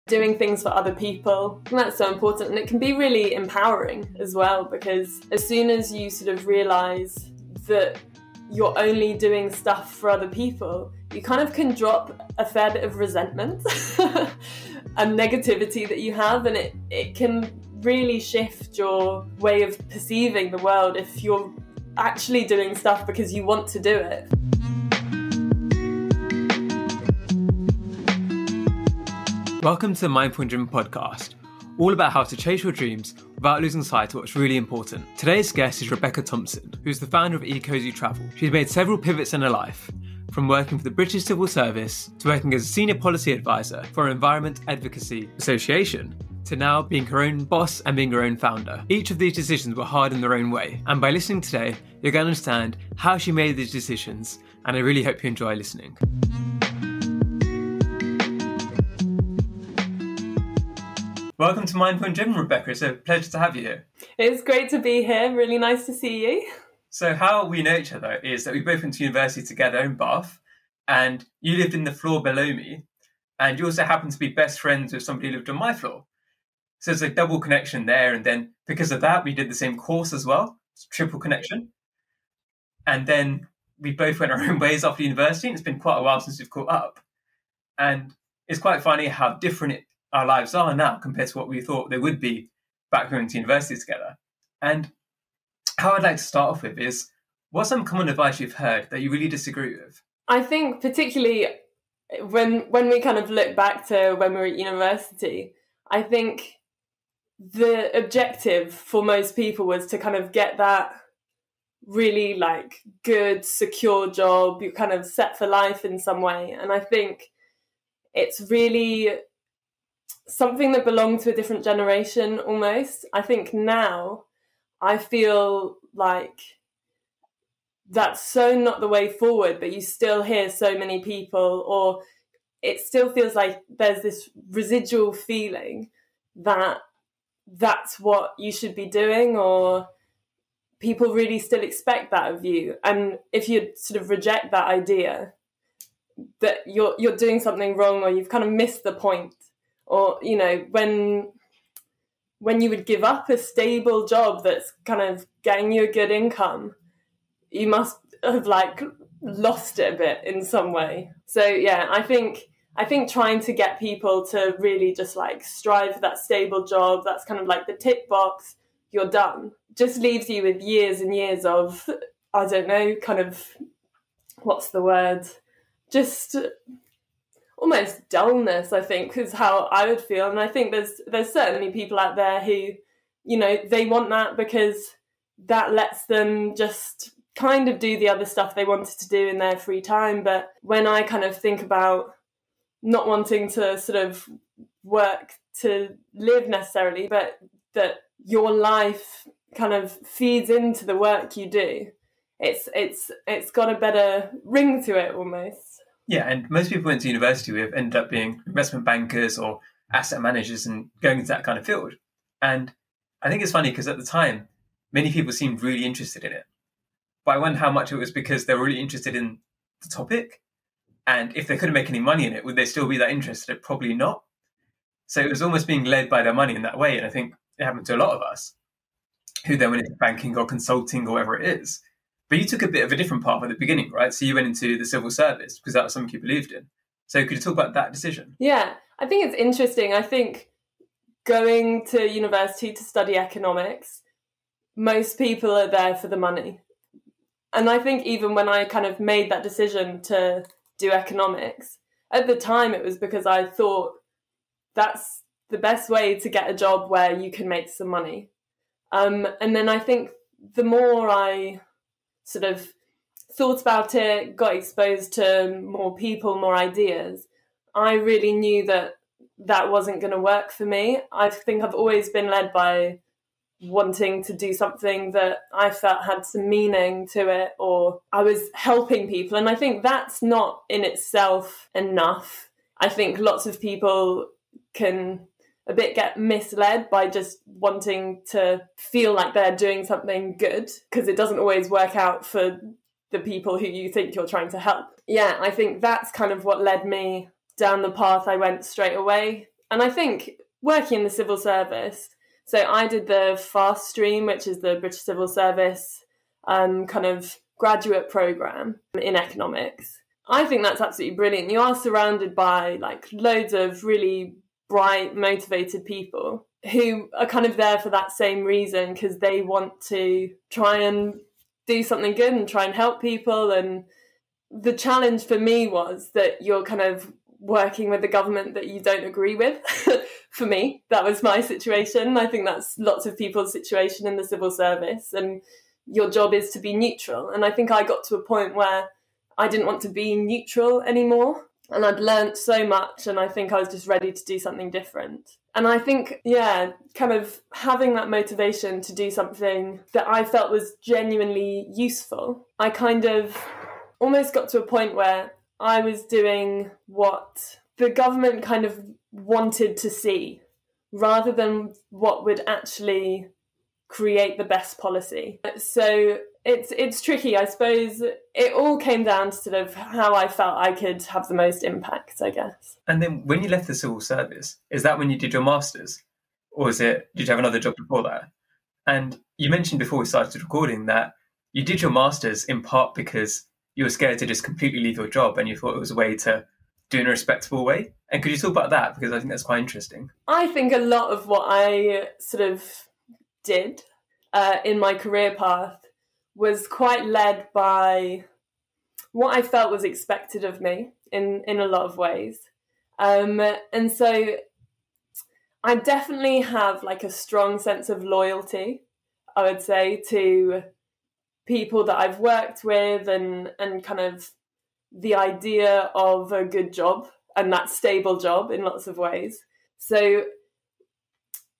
doing things for other people. And that's so important. And it can be really empowering as well, because as soon as you sort of realise that you're only doing stuff for other people, you kind of can drop a fair bit of resentment and negativity that you have, and it can really shift your way of perceiving the world if you're actually doing stuff because you want to do it. Welcome to the Mindful and Driven podcast, all about how to chase your dreams without losing sight of what's really important. Today's guest is Rebecca Thompson, who's the founder of Ecosy Travel. She's made several pivots in her life, from working for the British Civil Service to working as a senior policy advisor for Environment Advocacy Association, to now being her own boss and being her own founder. Each of these decisions were hard in their own way, and by listening today, you're going to understand how she made these decisions, and I really hope you enjoy listening. Welcome to Mindful and Driven, Rebecca. It's a pleasure to have you here. It's great to be here. Really nice to see you. So how we know each other is that we both went to university together in Bath, and you lived in the floor below me, and you also happened to be best friends with somebody who lived on my floor. So there's a double connection there, and then because of that, we did the same course as well, triple connection. And then we both went our own ways after university, and it's been quite a while since we've caught up. And it's quite funny how different our lives are now compared to what we thought they would be back going to university together. And how I'd like to start off with is, what's some common advice you've heard that you really disagree with? I think particularly when we kind of look back to when we were at university, I think the objective for most people was to kind of get that really like good, secure job. You're kind of set for life in some way. And I think it's really something that belonged to a different generation almost. I think now I feel like that's so not the way forward, but you still hear so many people, or it still feels like there's this residual feeling that that's what you should be doing, or people really still expect that of you. And if you sort of reject that idea that you're doing something wrong, or you've kind of missed the point, or, you know, when you would give up a stable job that's kind of getting you a good income, you must have like lost it a bit in some way. So yeah, I think trying to get people to really just like strive for that stable job, that's kind of like the tick box, you're done, just leaves you with years and years of, I don't know, kind of, what's the word? Just almost dullness, I think, is how I would feel. And I think there's certainly people out there who, you know, they want that because that lets them just kind of do the other stuff they wanted to do in their free time. But when I kind of think about not wanting to sort of work to live necessarily, but that your life kind of feeds into the work you do, it's got a better ring to it almost. Yeah, and most people went to university with ended up being investment bankers or asset managers and going into that kind of field. And I think it's funny because at the time, many people seemed really interested in it. But I wonder how much it was because they were really interested in the topic. And if they couldn't make any money in it, would they still be that interested? Probably not. So it was almost being led by their money in that way. And I think it happened to a lot of us who then went into banking or consulting or whatever it is. But you took a bit of a different path at the beginning, right? So you went into the civil service because that was something you believed in. So could you talk about that decision? Yeah, I think it's interesting. I think going to university to study economics, most people are there for the money. And I think even when I kind of made that decision to do economics, at the time it was because I thought that's the best way to get a job where you can make some money. And then I think the more I sort of thought about it, got exposed to more people, more ideas, I really knew that wasn't going to work for me. I think I've always been led by wanting to do something that I felt had some meaning to it, or I was helping people. And I think that's not in itself enough. I think lots of people can a bit get misled by just wanting to feel like they're doing something good, because it doesn't always work out for the people who you think you're trying to help. Yeah, I think that's kind of what led me down the path I went straight away. And I think working in the civil service, so I did the FAST stream, which is the British Civil Service kind of graduate program in economics. I think that's absolutely brilliant. You are surrounded by like loads of really bright, motivated people who are kind of there for that same reason, because they want to try and do something good and try and help people. And the challenge for me was that you're kind of working with the government that you don't agree with. For me, that was my situation. I think that's lots of people's situation in the civil service, and your job is to be neutral. And I think I got to a point where I didn't want to be neutral anymore, and I'd learnt so much, and I think I was just ready to do something different. And I think, yeah, kind of having that motivation to do something that I felt was genuinely useful, I kind of almost got to a point where I was doing what the government kind of wanted to see, rather than what would actually create the best policy. So it's tricky. I suppose it all came down to sort of how I felt I could have the most impact, I guess. And then when you left the civil service, is that when you did your master's? Or did you have another job before that? And you mentioned before we started recording that you did your master's in part because you were scared to just completely leave your job, and you thought it was a way to do it in a respectable way. And could you talk about that? Because I think that's quite interesting. I think a lot of what I sort of did in my career path was quite led by what I felt was expected of me in a lot of ways. And so I definitely have like a strong sense of loyalty, I would say, to people that I've worked with, and kind of the idea of a good job and that stable job in lots of ways. So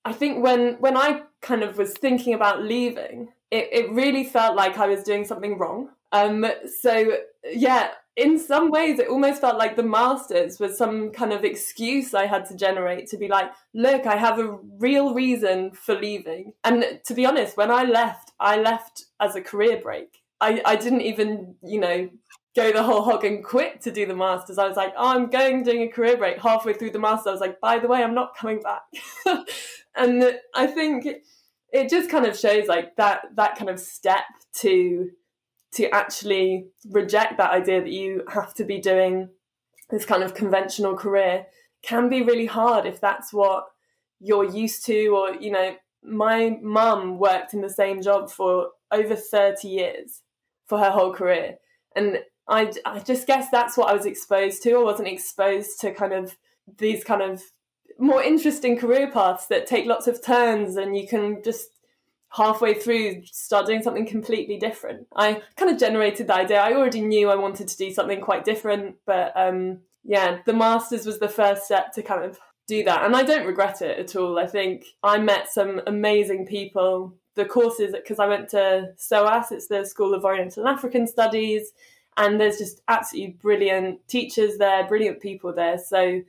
I think when I kind of was thinking about leaving, it really felt like I was doing something wrong. So yeah, in some ways it almost felt like the master's was some kind of excuse I had to generate to be like, look, I have a real reason for leaving. And to be honest, when I left as a career break. I didn't even, go the whole hog and quit to do the master's. I was like, I'm doing a career break. Halfway through the master's, I was like, by the way, I'm not coming back. And I think it just kind of shows like that kind of step to actually reject that idea that you have to be doing this kind of conventional career can be really hard if that's what you're used to. Or, my mum worked in the same job for over 30 years for her whole career. And I just guess that's what I was exposed to. I wasn't exposed to kind of these kind of more interesting career paths that take lots of turns, and you can just halfway through start doing something completely different. I kind of generated the idea. I already knew I wanted to do something quite different, but the master's was the first step to kind of do that. And I don't regret it at all. I think I met some amazing people. The courses, because I went to SOAS, it's the School of Oriental and African Studies, and there's just absolutely brilliant teachers there, brilliant people there. So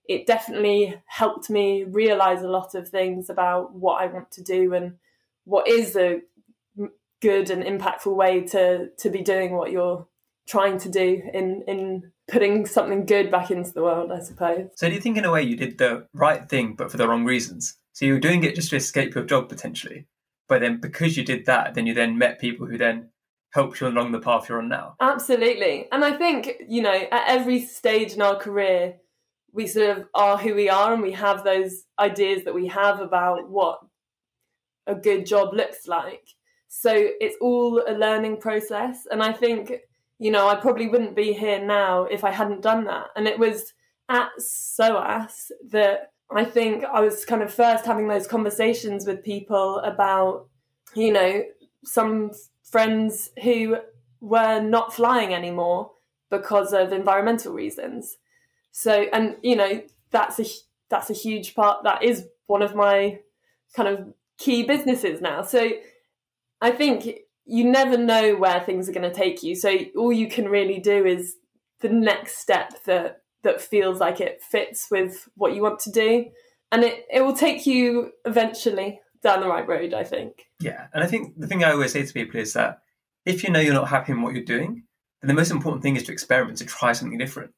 it definitely helped me realise a lot of things about what I want to do and what is a good and impactful way to be doing what you're trying to do in putting something good back into the world, I suppose. So do you think in a way you did the right thing but for the wrong reasons? So you were doing it just to escape your job potentially, but then because you did that, then you then met people who then helped you along the path you're on now? Absolutely. And I think, at every stage in our career, we sort of are who we are, and we have those ideas that we have about what a good job looks like. So it's all a learning process. And I think, I probably wouldn't be here now if I hadn't done that. And it was at SOAS that I think I was kind of first having those conversations with people about, some friends who were not flying anymore because of environmental reasons. So, and, that's a huge part. That is one of my kind of key businesses now. So I think you never know where things are going to take you. So all you can really do is the next step that feels like it fits with what you want to do. And it will take you eventually down the right road, I think. Yeah. And I think the thing I always say to people is that if you're not happy in what you're doing, then the most important thing is to experiment, to try something different.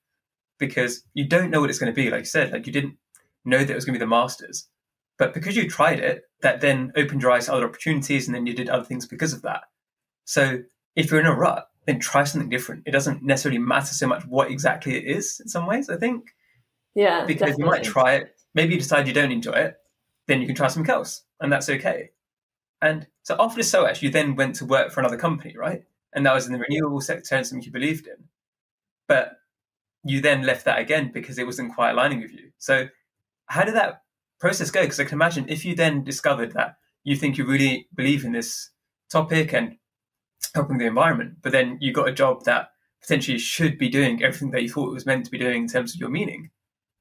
Because you don't know what it's going to be. Like you said, like you didn't know that it was going to be the masters. But because you tried it, that then opened your eyes to other opportunities, and then you did other things because of that. So if you're in a rut, then try something different. It doesn't necessarily matter so much what exactly it is in some ways, I think. Yeah, because definitely. you might try it, maybe you decide you don't enjoy it, then you can try something else, and that's okay. And so after the SOAS, you then went to work for another company, right? And that was in the renewable sector and something you believed in. But you then left that again because it wasn't quite aligning with you. So how did that process go? Because I can imagine if you then discovered that you think you really believe in this topic and helping the environment, but then you got a job that potentially should be doing everything that you thought it was meant to be doing in terms of your meaning,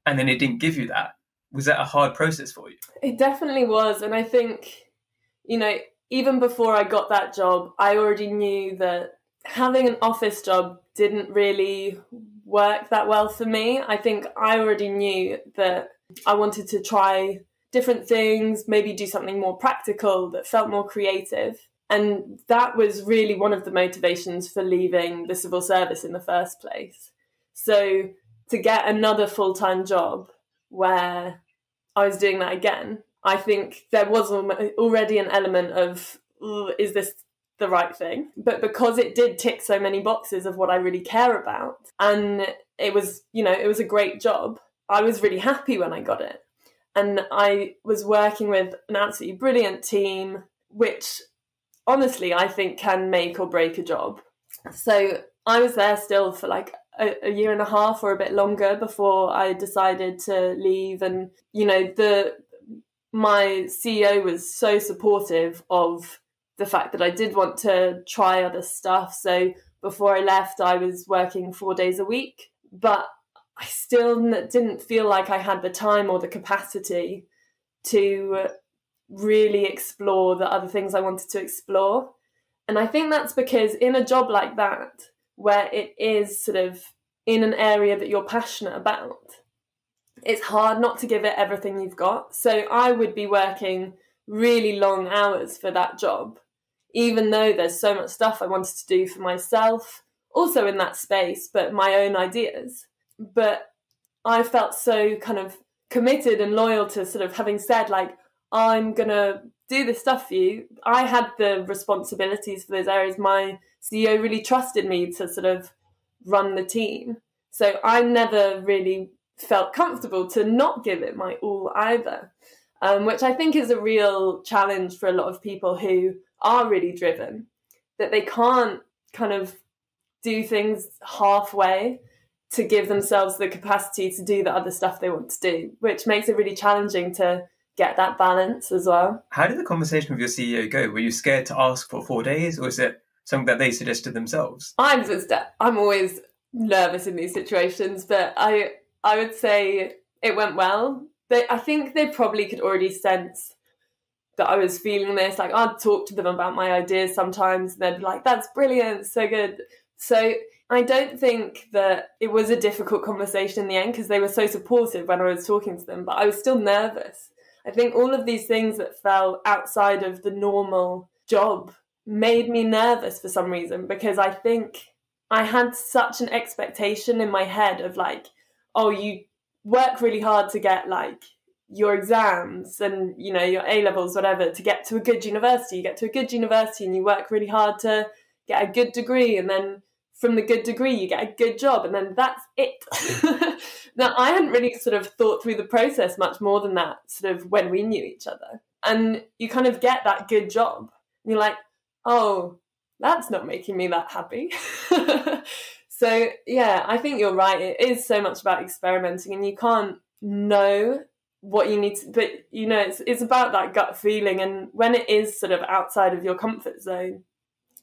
and then it didn't give you that. Was that a hard process for you? It definitely was. And I think, even before I got that job, I already knew that having an office job didn't really work that well for me. I think I already knew that I wanted to try different things, maybe do something more practical that felt more creative. And that was really one of the motivations for leaving the civil service in the first place. So to get another full-time job where I was doing that again, I think there was already an element of, is this the right thing? But because it did tick so many boxes of what I really care about, and it was a great job, I was really happy when I got it. And I was working with an absolutely brilliant team, which honestly I think can make or break a job. So I was there still for like a year and a half or a bit longer before I decided to leave. And, my CEO was so supportive of the fact that I did want to try other stuff. So before I left, I was working 4 days a week, but I still didn't feel like I had the time or the capacity to really explore the other things I wanted to explore. And I think that's because in a job like that, where it is sort of in an area that you're passionate about, it's hard not to give it everything you've got. So I would be working really long hours for that job, even though there's so much stuff I wanted to do for myself, also in that space, but my own ideas. But I felt so kind of committed and loyal to sort of having said, like, I'm going to do this stuff for you. I had the responsibilities for those areas. My CEO really trusted me to sort of run the team. So I never really felt comfortable to not give it my all either, which I think is a real challenge for a lot of people who are really driven, that they can't kind of do things halfway to give themselves the capacity to do the other stuff they want to do, which makes it really challenging to get that balance as well. How did the conversation with your CEO go? Were you scared to ask for 4 days, or is it something that they suggested themselves? I'm always nervous in these situations, but I would say it went well. I think they probably could already sense that I was feeling this. Like, I'd talk to them about my ideas sometimes, and they'd be like, that's brilliant, so good. So I don't think that it was a difficult conversation in the end, because they were so supportive when I was talking to them, but I was still nervous. I think all of these things that fell outside of the normal job made me nervous for some reason, because I think I had such an expectation in my head of like, oh, you work really hard to get like your exams and, your A-levels, whatever, to get to a good university. You get to a good university and you work really hard to get a good degree, and then from the good degree you get a good job, and then that's it. Now, I hadn't really sort of thought through the process much more than that, sort of when we knew each other. And you kind of get that good job and you're like, oh, that's not making me that happy. So yeah, I think you're right. It is so much about experimenting, and you can't know what you need to, but it's about that gut feeling. And when it is sort of outside of your comfort zone,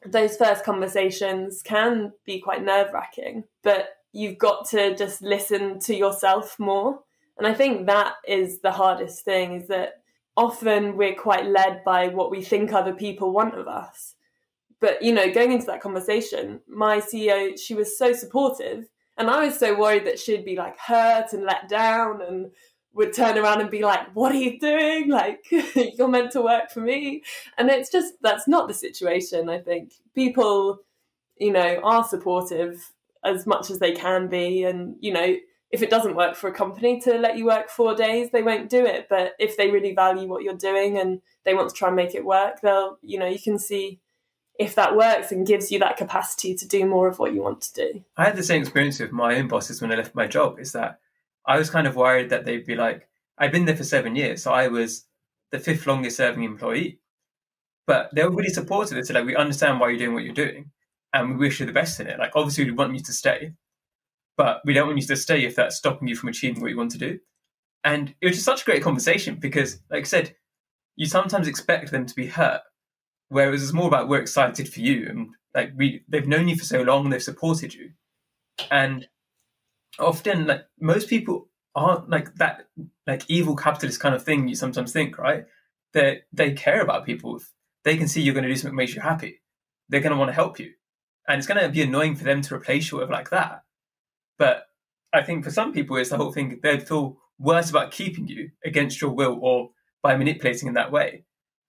those first conversations can be quite nerve-wracking, but you've got to just listen to yourself more. And I think that is the hardest thing, is that often we're quite led by what we think other people want of us. But, going into that conversation, my CEO, she was so supportive, and I was so worried that she'd be like hurt and let down and would turn around and be like, what are you doing? Like, you're meant to work for me. And it's just, that's not the situation. I think people, are supportive as much as they can be. And, if it doesn't work for a company to let you work 4 days, they won't do it. But if they really value what you're doing and they want to try and make it work, they'll, you know, you can see if that works and gives you that capacity to do more of what you want to do. I had the same experience with my own bosses when I left my job, is that I was kind of worried that they'd be like, I'd been there for 7 years, so I was the 5th longest serving employee. But they were really supportive. They said, like, we understand why you're doing what you're doing and we wish you the best in it. Like, obviously, we want you to stay, but we don't want you to stay if that's stopping you from achieving what you want to do. And it was just such a great conversation because, like I said, you sometimes expect them to be hurt, whereas it's more about we're excited for you and like they've known you for so long, they've supported you. And often, like, most people aren't like that, like, evil capitalist kind of thing you sometimes think, right? They care about people. If they can see you're going to do something that makes you happy, they're going to want to help you. And it's going to be annoying for them to replace you with like that. But I think for some people, it's the whole thing. They'd feel worse about keeping you against your will or by manipulating in that way.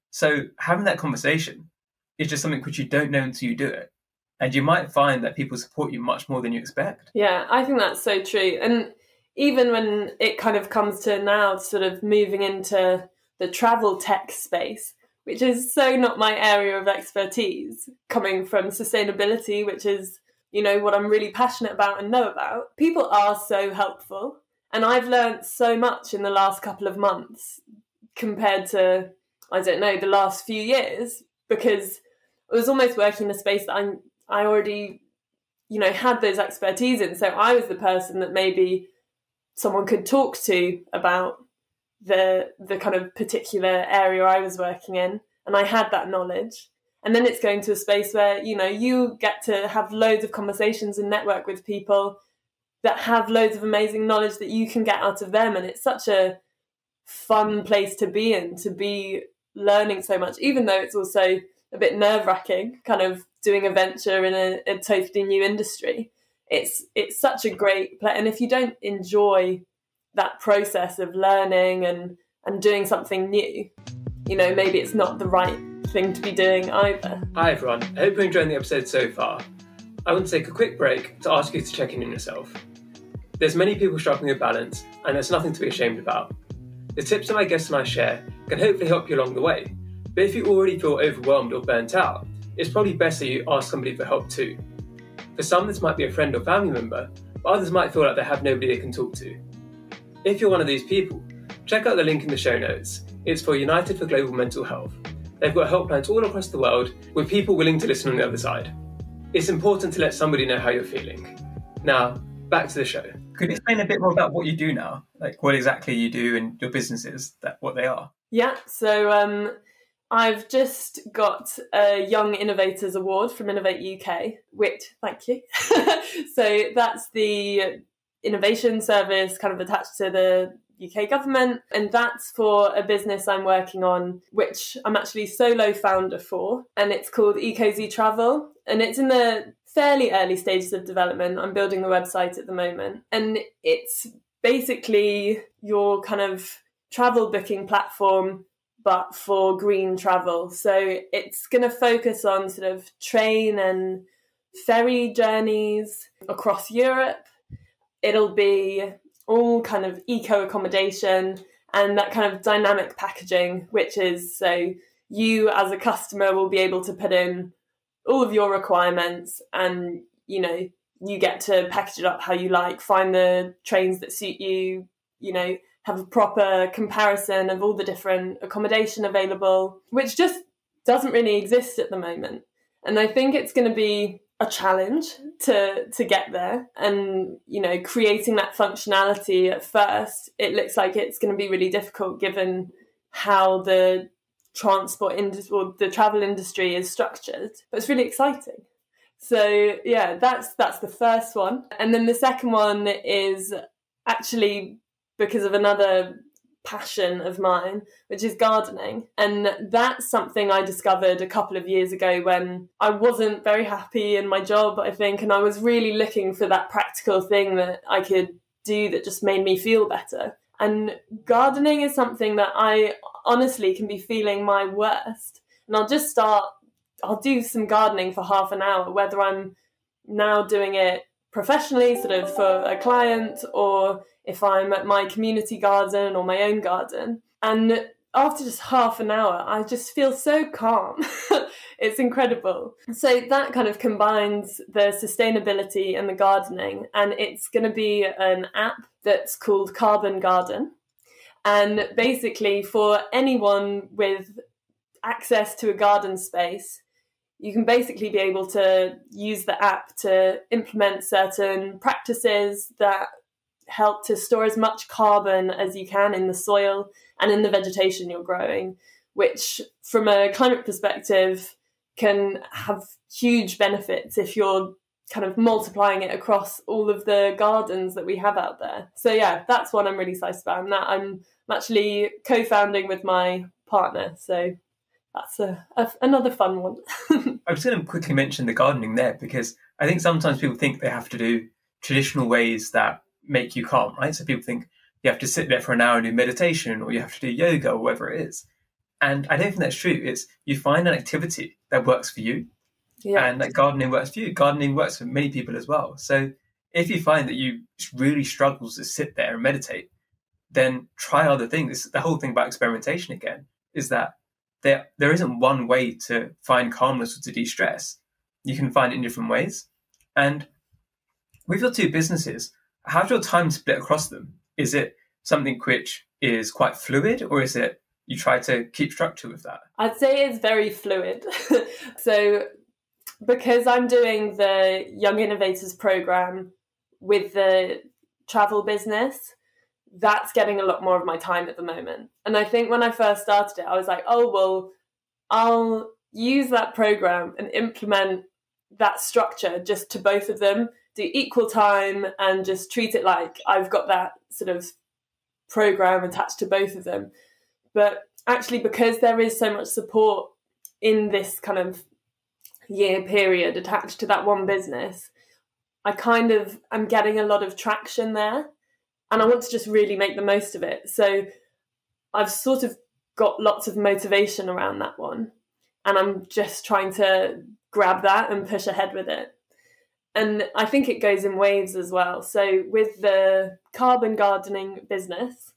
So having that conversation is just something which you don't know until you do it. And you might find that people support you much more than you expect. Yeah, I think that's so true. And even when it kind of comes to now sort of moving into the travel tech space, which is so not my area of expertise, coming from sustainability, which is, you know, what I'm really passionate about and know about, people are so helpful. And I've learned so much in the last couple of months compared to, I don't know, the last few years, because I was almost working in a space that I already, you know, had those expertise in. So I was the person that maybe someone could talk to about the kind of particular area I was working in, and I had that knowledge. And then it's going to a space where, you know, you get to have loads of conversations and network with people that have loads of amazing knowledge that you can get out of them. And it's such a fun place to be in, to be learning so much, even though it's also a bit nerve-wracking, kind of doing a venture in a totally new industry. It's such a great play. And if you don't enjoy that process of learning and doing something new, you know, maybe it's not the right thing to be doing either. Hi everyone, I hope you're enjoying the episode so far. I want to take a quick break to ask you to check in on yourself. There's many people struggling with balance, and there's nothing to be ashamed about. The tips that my guests and I share can hopefully help you along the way, but if you already feel overwhelmed or burnt out, it's probably best that you ask somebody for help too. For some, this might be a friend or family member, but others might feel like they have nobody they can talk to. If you're one of these people, check out the link in the show notes. It's for United for Global Mental Health. They've got helplines all across the world with people willing to listen on the other side. It's important to let somebody know how you're feeling. Now, back to the show. Could you explain a bit more about what you do now? Like what exactly you do and your businesses, what they are? Yeah, so I've just got a Young Innovators Award from Innovate UK, which, thank you. So that's the innovation service kind of attached to the UK government, and that's for a business I'm working on, which I'm actually solo founder for, and it's called Ecosy Travel, and it's in the fairly early stages of development. I'm building the website at the moment, and it's basically your kind of travel booking platform, but for green travel. So it's going to focus on sort of train and ferry journeys across Europe. It'll be all kind of eco accommodation and that kind of dynamic packaging, which is so you as a customer will be able to put in all of your requirements and, you know, you get to package it up how you like, find the trains that suit you, you know, have a proper comparison of all the different accommodation available, which just doesn't really exist at the moment. And I think it's going to be a challenge to get there. And, you know, creating that functionality at first, it looks like it's going to be really difficult given how the transport industry or the travel industry is structured. But it's really exciting. So yeah, that's the first one. And then the second one is actually because of another passion of mine, which is gardening. And that's something I discovered a couple of years ago when I wasn't very happy in my job, I think, and I was really looking for that practical thing that I could do that just made me feel better. And gardening is something that I honestly can be feeling my worst. And I'll do some gardening for half an hour, whether I'm now doing it professionally, sort of for a client, or if I'm at my community garden or my own garden. And after just half an hour, I just feel so calm. It's incredible. So that kind of combines the sustainability and the gardening, and it's going to be an app that's called Carbon Garden. And basically, for anyone with access to a garden space, you can basically be able to use the app to implement certain practices that help to store as much carbon as you can in the soil and in the vegetation you're growing, which from a climate perspective can have huge benefits if you're kind of multiplying it across all of the gardens that we have out there. So yeah, that's what I'm really excited about, and that I'm actually co-founding with my partner. So that's another fun one. I was going to quickly mention the gardening there, because I think sometimes people think they have to do traditional ways that make you calm, right? So people think you have to sit there for an hour and do meditation, or you have to do yoga, or whatever it is. And I don't think that's true. It's you find an activity that works for you, and that gardening works for you. Gardening works for many people as well. So if you find that you really struggle to sit there and meditate, then try other things. The whole thing about experimentation again is that there isn't one way to find calmness or to de-stress. You can find it in different ways. And with your two businesses, how's your time split across them? Is it something which is quite fluid, or is it you try to keep structure with that? I'd say it's very fluid. So because I'm doing the Young Innovators program with the travel business, that's getting a lot more of my time at the moment. And I think when I first started it, I was like, oh, well, I'll use that program and implement that structure just to both of them, do equal time, and just treat it like I've got that sort of program attached to both of them. But actually, because there is so much support in this kind of year period attached to that one business, I kind of am getting a lot of traction there. And I want to just really make the most of it. So I've sort of got lots of motivation around that one. And I'm just trying to grab that and push ahead with it. And I think it goes in waves as well. So with the carbon gardening business,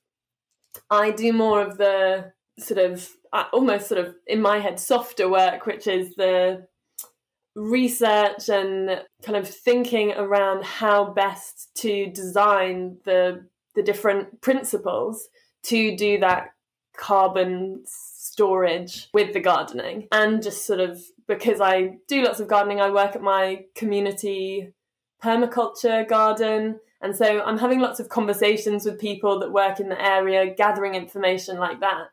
I do more of the sort of, almost sort of in my head, softer work, which is the research and kind of thinking around how best to design the different principles to do that carbon storage with the gardening. And just sort of, because I do lots of gardening, I work at my community permaculture garden, and so I'm having lots of conversations with people that work in the area, gathering information like that.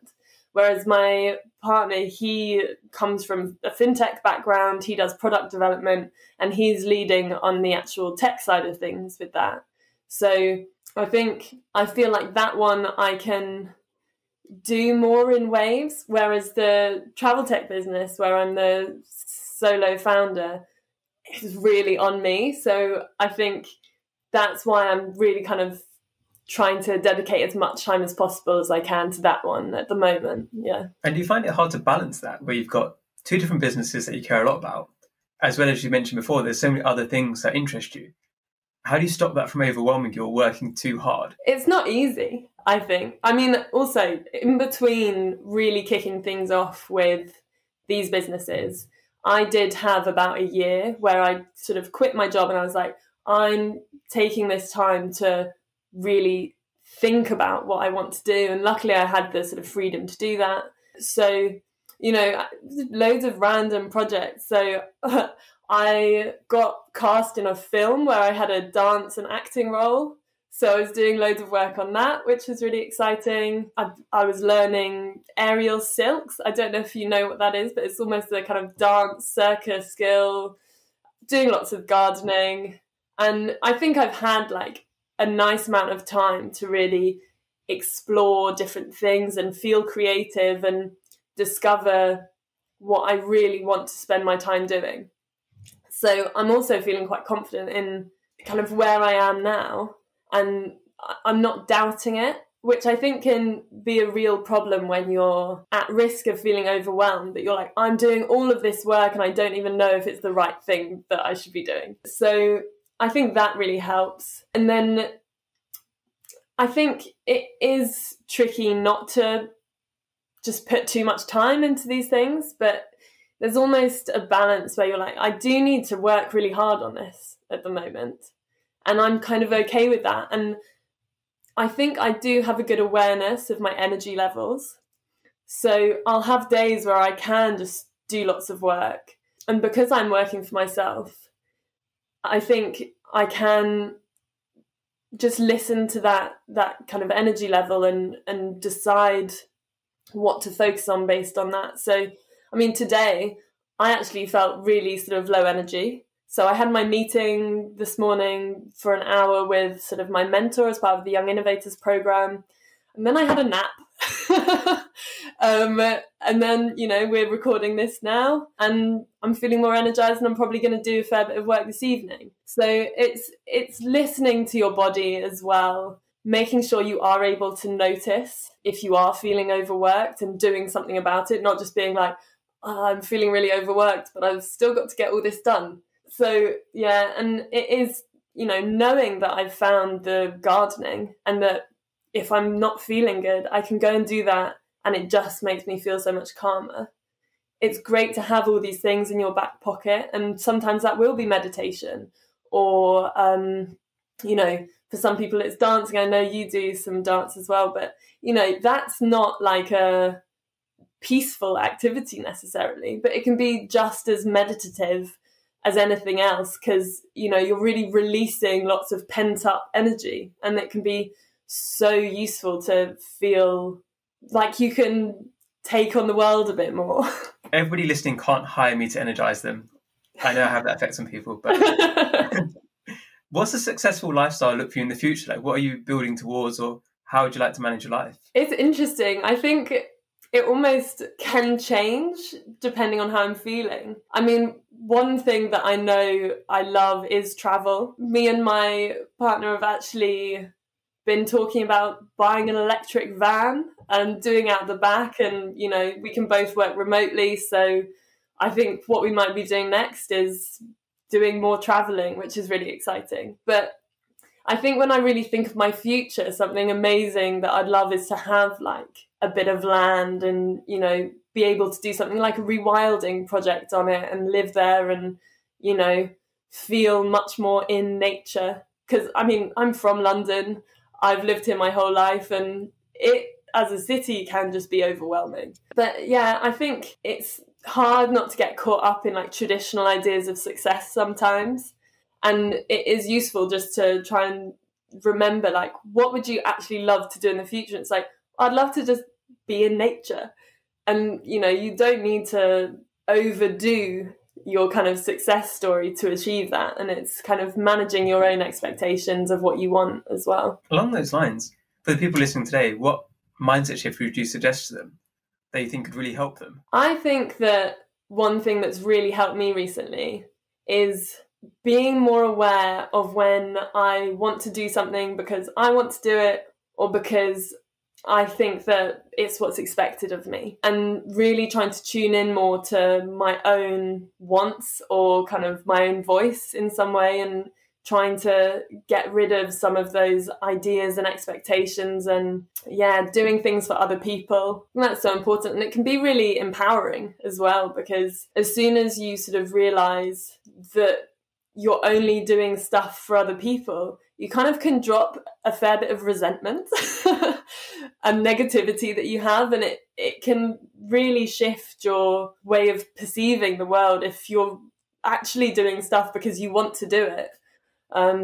Whereas my partner, he comes from a fintech background, he does product development, and he's leading on the actual tech side of things with that. So I feel like that one I can do more in waves, whereas the travel tech business, where I'm the solo founder, is really on me. So I think that's why I'm really kind of trying to dedicate as much time as possible as I can to that one at the moment. Yeah. And do you find it hard to balance that, where you've got two different businesses that you care a lot about, as well as you mentioned before, there's so many other things that interest you? How do you stop that from overwhelming you or working too hard? It's not easy, I think. I mean, also, in between really kicking things off with these businesses, I did have about a year where I sort of quit my job and I was like, I'm taking this time to really think about what I want to do. And luckily I had the sort of freedom to do that. So, you know, loads of random projects. So I got cast in a film where I had a dance and acting role. So I was doing loads of work on that, which was really exciting. I was learning aerial silks. I don't know if you know what that is, but it's almost a kind of dance circus skill, doing lots of gardening. And I think I've had like a nice amount of time to really explore different things and feel creative and discover what I really want to spend my time doing. So I'm also feeling quite confident in kind of where I am now, and I'm not doubting it, which I think can be a real problem when you're at risk of feeling overwhelmed, that you're like, I'm doing all of this work and I don't even know if it's the right thing that I should be doing. So I think that really helps. And then I think it is tricky not to just put too much time into these things, but there's almost a balance where you're like, I do need to work really hard on this at the moment. And I'm kind of okay with that. And I think I do have a good awareness of my energy levels. So I'll have days where I can just do lots of work. And because I'm working for myself, I think I can just listen to that kind of energy level and decide what to focus on based on that. So, I mean, today I actually felt really sort of low energy. So I had my meeting this morning for an hour with sort of my mentor as part of the Young Innovators program. And then I had a nap. And then, you know, we're recording this now and I'm feeling more energized and I'm probably going to do a fair bit of work this evening. So it's listening to your body as well, making sure you are able to notice if you are feeling overworked and doing something about it, not just being like, oh, I'm feeling really overworked, but I've still got to get all this done. So, yeah, and it is, you know, knowing that I've found the gardening and that if I'm not feeling good, I can go and do that and it just makes me feel so much calmer. It's great to have all these things in your back pocket, and sometimes that will be meditation or, you know, for some people it's dancing. I know you do some dance as well, but, you know, that's not like a peaceful activity necessarily, but it can be just as meditative as anything else because, you know, you're really releasing lots of pent up energy and it can be so useful to feel like you can take on the world a bit more. Everybody listening can't hire me to energize them. I know I have that effect on people, but what's a successful lifestyle look for you in the future? Like, what are you building towards, or how would you like to manage your life? It's interesting. I think it almost can change depending on how I'm feeling. I mean, one thing that I know I love is travel. Me and my partner have actually been talking about buying an electric van and doing out the back, and, you know, we can both work remotely. So I think what we might be doing next is doing more traveling, which is really exciting. But I think when I really think of my future, something amazing that I'd love is to have like a bit of land and, you know, be able to do something like a rewilding project on it and live there and, you know, feel much more in nature. Because, I mean, I'm from London. I've lived here my whole life and it, as a city, can just be overwhelming. But yeah, I think it's hard not to get caught up in like traditional ideas of success sometimes. And it is useful just to try and remember, like, what would you actually love to do in the future? It's like, I'd love to just be in nature. And, you know, you don't need to overdo your kind of success story to achieve that. And it's kind of managing your own expectations of what you want as well. Along those lines, for the people listening today, what mindset shift would you suggest to them that you think could really help them? I think that one thing that's really helped me recently is being more aware of when I want to do something because I want to do it or because I think that it's what's expected of me, and really trying to tune in more to my own wants or kind of my own voice in some way, and trying to get rid of some of those ideas and expectations and, yeah, doing things for other people. And that's so important. And it can be really empowering as well, because as soon as you sort of realize that you're only doing stuff for other people, you kind of can drop a fair bit of resentment and negativity that you have, and it can really shift your way of perceiving the world if you're actually doing stuff because you want to do it.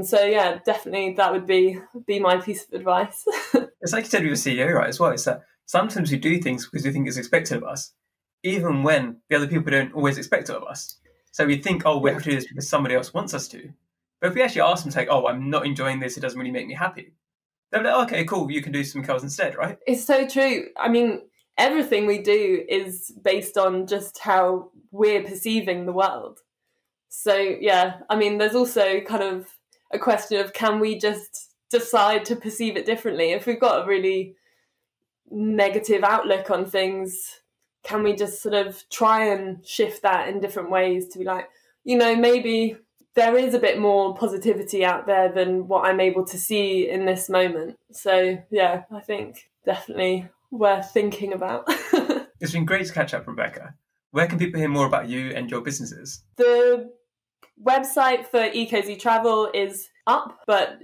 So yeah, definitely that would be my piece of advice. It's like you said with your CEO, right, as well. It's that sometimes we do things because we think it's expected of us, even when the other people don't always expect it of us. So we think, oh, we have to do this because somebody else wants us to. But if we actually ask them to, like, oh, I'm not enjoying this, it doesn't really make me happy, they're like, okay, cool, you can do something else instead, right? It's so true. I mean, everything we do is based on just how we're perceiving the world. So yeah, I mean, there's also kind of a question of, can we just decide to perceive it differently? If we've got a really negative outlook on things, can we just sort of try and shift that in different ways to be like, you know, maybe there is a bit more positivity out there than what I'm able to see in this moment. So yeah, I think definitely worth thinking about. It's been great to catch up, Rebecca. Where can people hear more about you and your businesses? The website for Ecosy Travel is up, but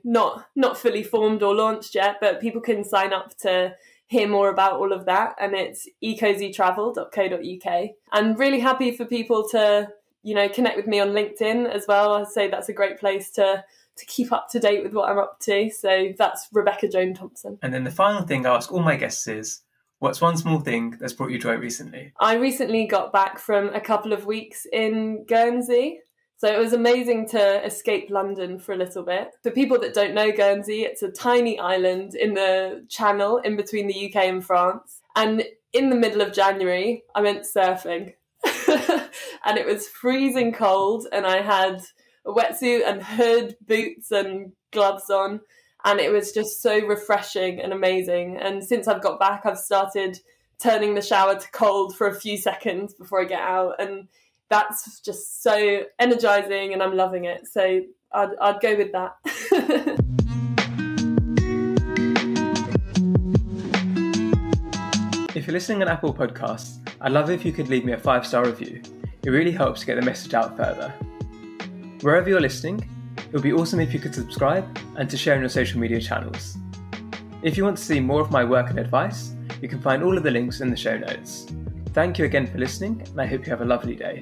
not fully formed or launched yet, but people can sign up to hear more about all of that, and it's ecosytravel.co.uk. I'm really happy for people to connect with me on LinkedIn as well. I'd say that's a great place to keep up to date with what I'm up to. So that's Rebecca Thompson. And then the final thing I ask all my guests is, what's one small thing that's brought you joy recently? I recently got back from a couple of weeks in Guernsey. So it was amazing to escape London for a little bit. For people that don't know Guernsey, it's a tiny island in the Channel in between the UK and France. And in the middle of January, I went surfing. And it was freezing cold, and I had a wetsuit and hood, boots and gloves on. And it was just so refreshing and amazing. And since I've got back, I've started turning the shower to cold for a few seconds before I get out. And that's just so energizing, and I'm loving it. So I'd go with that. If you're listening on Apple Podcasts, I'd love it if you could leave me a 5-star review. It really helps to get the message out further. Wherever you're listening, it would be awesome if you could subscribe and to share on your social media channels. If you want to see more of my work and advice, you can find all of the links in the show notes. Thank you again for listening, and I hope you have a lovely day.